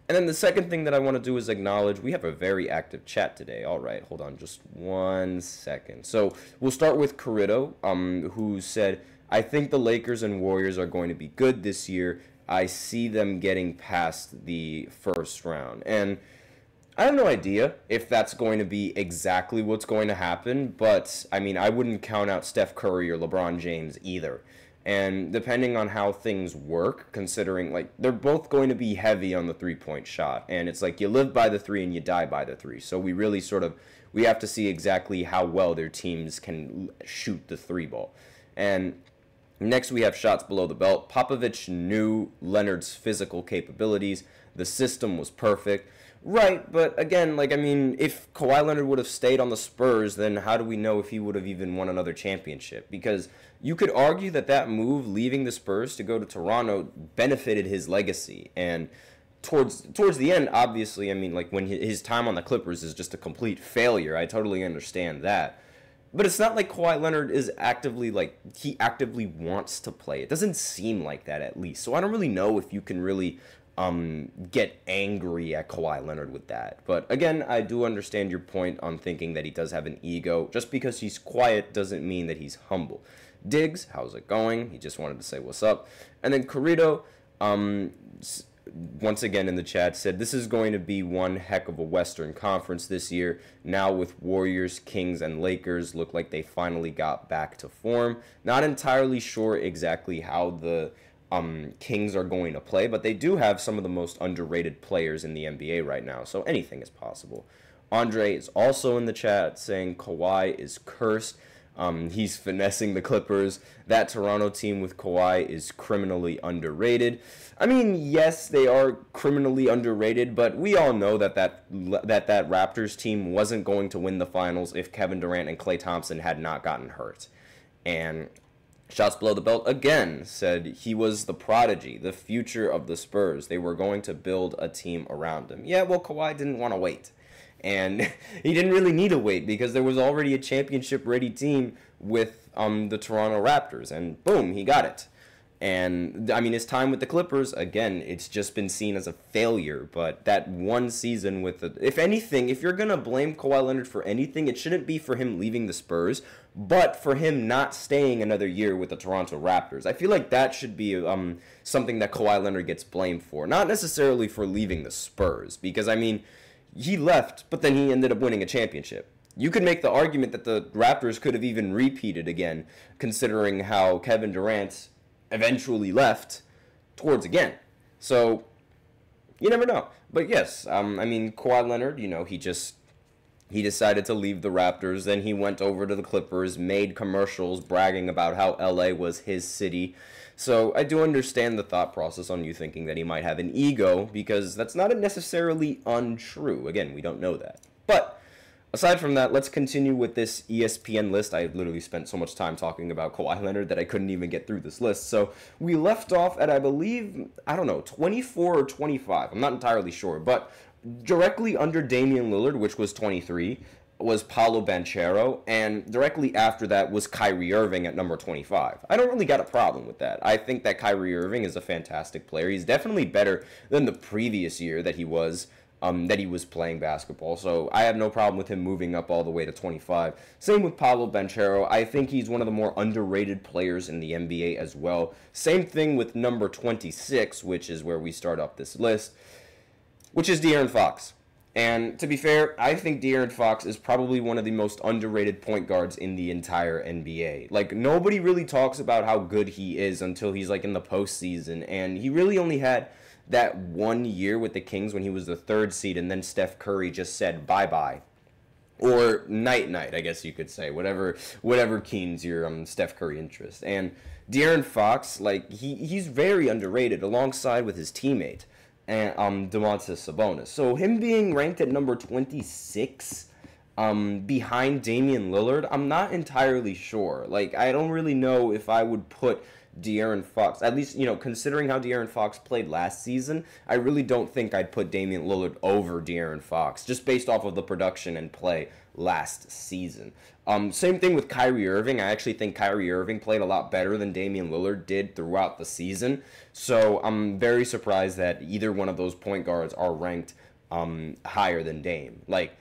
And then the second thing that I want to do is acknowledge we have a very active chat today. All right, hold on just 1 second. So we'll start with Corrido, who said, I think the Lakers and Warriors are going to be good this year. I see them getting past the first round. And I have no idea if that's going to be exactly what's going to happen, but I mean, I wouldn't count out Steph Curry or LeBron James either. And depending on how things work, considering, like, they're both going to be heavy on the three-point shot. And it's like you live by the three and you die by the three. So we really we have to see exactly how well their teams can shoot the three ball. And next we have shots below the belt. Popovich knew Leonard's physical capabilities. The system was perfect. Right, but again, like, I mean, if Kawhi Leonard would have stayed on the Spurs, then how do we know if he would have even won another championship? Because you could argue that move, leaving the Spurs to go to Toronto, benefited his legacy. And towards the end, obviously, I mean, like, when his time on the Clippers is just a complete failure, I totally understand that. But it's not like Kawhi Leonard is he actively wants to play. It doesn't seem like that, at least. So I don't really know if you can really get angry at Kawhi Leonard with that. But again, I do understand your point on thinking that he does have an ego. Just because he's quiet doesn't mean that he's humble. Diggs, how's it going? He just wanted to say what's up. And then Corrido, once again in the chat, said this is going to be one heck of a Western Conference this year. Now with Warriors, Kings, and Lakers look like they finally got back to form. Not entirely sure exactly how the Kings are going to play, but they do have some of the most underrated players in the NBA right now, so anything is possible. Andre is also in the chat saying Kawhi is cursed. He's finessing the Clippers. That Toronto team with Kawhi is criminally underrated. I mean, yes, they are criminally underrated, but we all know that Raptors team wasn't going to win the finals if Kevin Durant and Klay Thompson had not gotten hurt. And shots below the belt again said he was the prodigy, the future of the Spurs. They were going to build a team around him. Yeah, well, Kawhi didn't want to wait. And he didn't really need to wait because there was already a championship-ready team with the Toronto Raptors. And boom, he got it. And, I mean, his time with the Clippers, again, it's just been seen as a failure. But that one season with if anything, if you're going to blame Kawhi Leonard for anything, it shouldn't be for him leaving the Spurs, but for him not staying another year with the Toronto Raptors. I feel like that should be something that Kawhi Leonard gets blamed for. Not necessarily for leaving the Spurs, because, I mean, he left, but then he ended up winning a championship. You could make the argument that the Raptors could have even repeated again, considering how Kevin Durant eventually left towards again. So, you never know. But yes, I mean, Kawhi Leonard, you know, he decided to leave the Raptors, then he went over to the Clippers, made commercials bragging about how LA was his city. So I do understand the thought process on you thinking that he might have an ego, because that's not necessarily untrue. Again, we don't know that. But aside from that, let's continue with this ESPN list. I literally spent so much time talking about Kawhi Leonard that I couldn't even get through this list. So we left off at, I believe, 24 or 25. I'm not entirely sure. But directly under Damian Lillard, which was 23, was Paolo Banchero. And directly after that was Kyrie Irving at number 25. I don't really got a problem with that. I think that Kyrie Irving is a fantastic player. He's definitely better than the previous year that he was playing basketball. So I have no problem with him moving up all the way to 25. Same with Paolo Banchero. I think he's one of the more underrated players in the NBA as well. Same thing with number 26, which is where we start off this list, which is De'Aaron Fox. And to be fair, I think De'Aaron Fox is probably one of the most underrated point guards in the entire NBA. Like, nobody really talks about how good he is until he's, like, in the postseason. And he really only had that 1 year with the Kings when he was the 3rd seed, and then Steph Curry just said bye-bye. Or night-night, I guess you could say. Whatever keens your Steph Curry interest. And De'Aaron Fox, like, he's very underrated alongside with his teammate, and Domantas Sabonis. So him being ranked at number 26 behind Damian Lillard, I'm not entirely sure. Like, I don't really know if I would put De'Aaron Fox. At least, considering how De'Aaron Fox played last season, I really don't think I'd put Damian Lillard over De'Aaron Fox, just based off of the production and play last season. Same thing with Kyrie Irving. I actually think Kyrie Irving played a lot better than Damian Lillard did throughout the season. So I'm very surprised that either one of those point guards are ranked higher than Dame. Like,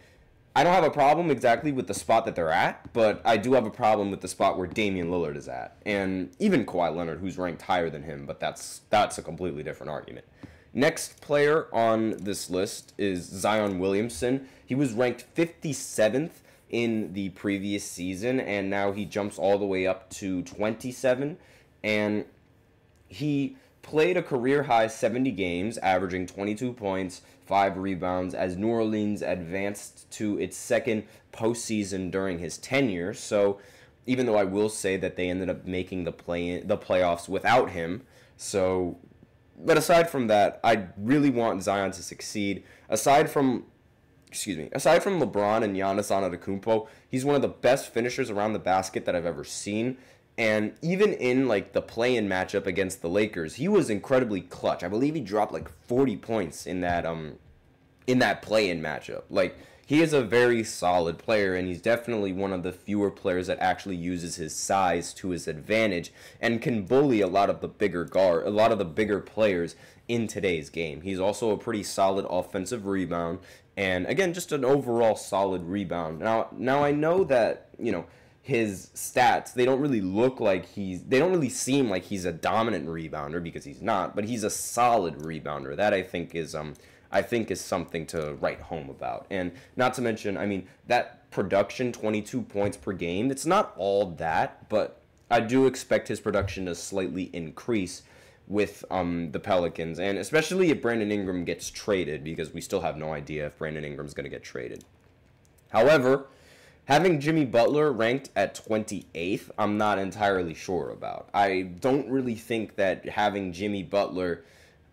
I don't have a problem exactly with the spot that they're at, but I do have a problem with the spot where Damian Lillard is at. And even Kawhi Leonard, who's ranked higher than him, but that's a completely different argument. Next player on this list is Zion Williamson. He was ranked 57th in the previous season, and now he jumps all the way up to 27. And he played a career-high 70 games, averaging 22 points, 5 rebounds, as New Orleans advanced to its second postseason during his tenure. So even though I will say that they ended up making the playoffs without him, but aside from that, I really want Zion to succeed. Aside from LeBron and Giannis Antetokounmpo, he's one of the best finishers around the basket that I've ever seen. And even in the play-in matchup against the Lakers, he was incredibly clutch. I believe he dropped 40 points in that play-in matchup. He is a very solid player, and he's definitely one of the fewer players that actually uses his size to his advantage and can bully a lot of the bigger players in today's game. He's also a pretty solid offensive rebound, and again, just an overall solid rebound. Now I know that, his stats, they don't really seem like he's a dominant rebounder, because he's not, but he's a solid rebounder. That I think is something to write home about. And not to mention, that production, 22 points per game, it's not all that, but I do expect his production to slightly increase with the Pelicans, and especially if Brandon Ingram gets traded, because we still have no idea if Brandon Ingram's going to get traded. However, having Jimmy Butler ranked at 28th, I'm not entirely sure about. I don't really think that having Jimmy Butler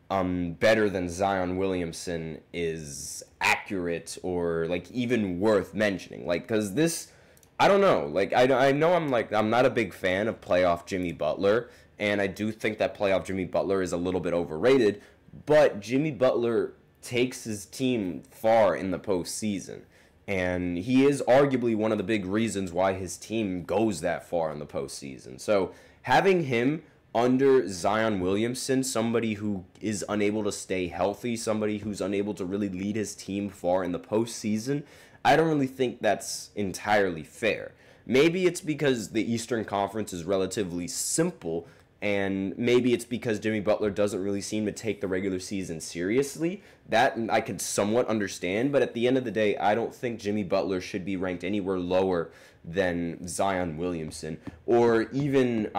better than Zion Williamson is accurate or even worth mentioning. Because this, I don't know. I know I'm not a big fan of playoff Jimmy Butler, and I do think that playoff Jimmy Butler is a little bit overrated, but Jimmy Butler takes his team far in the postseason. And he is arguably one of the big reasons why his team goes that far in the postseason. So having him under Zion Williamson, somebody who is unable to stay healthy, somebody who's unable to really lead his team far in the postseason, I don't really think that's entirely fair. Maybe it's because the Eastern Conference is relatively simple, and maybe it's because Jimmy Butler doesn't really seem to take the regular season seriously. That I could somewhat understand, but at the end of the day, I don't think Jimmy Butler should be ranked anywhere lower than Zion Williamson, or even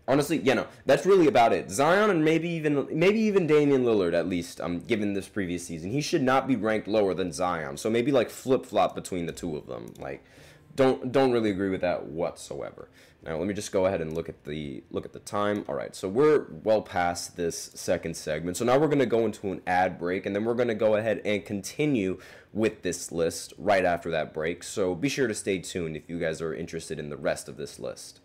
honestly, that's really about it. Zion and maybe even Damian Lillard, at least, given this previous season, he should not be ranked lower than Zion. So maybe flip-flop between the two of them. Don't really agree with that whatsoever. Now let me just go ahead and look at the time. All right, so we're well past this second segment. So now we're going to go into an ad break, and then we're going to go ahead and continue with this list right after that break. So be sure to stay tuned if you guys are interested in the rest of this list.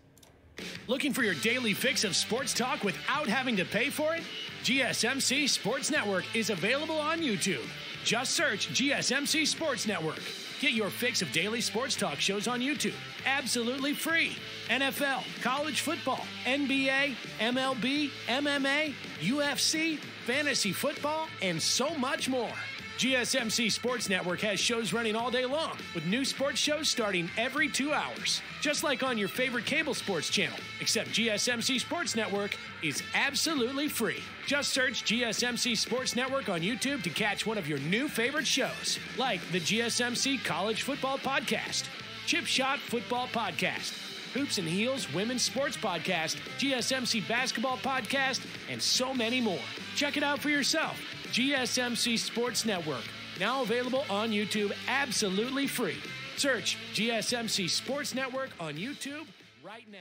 Looking for your daily fix of sports talk without having to pay for it? GSMC Sports Network is available on YouTube. Just search GSMC Sports Network. Get your fix of daily sports talk shows on YouTube, absolutely free. NFL, college football, NBA, MLB, MMA, UFC, fantasy football, and so much more. GSMC Sports Network has shows running all day long, with new sports shows starting every 2 hours. Just like on your favorite cable sports channel, except GSMC Sports Network is absolutely free. Just search GSMC Sports Network on YouTube to catch one of your new favorite shows, like the GSMC College Football Podcast, Chip Shot Football Podcast, Hoops and Heels Women's Sports Podcast, GSMC Basketball Podcast, and so many more. Check it out for yourself. GSMC Sports Network, now available on YouTube absolutely free. Search GSMC Sports Network on YouTube right now.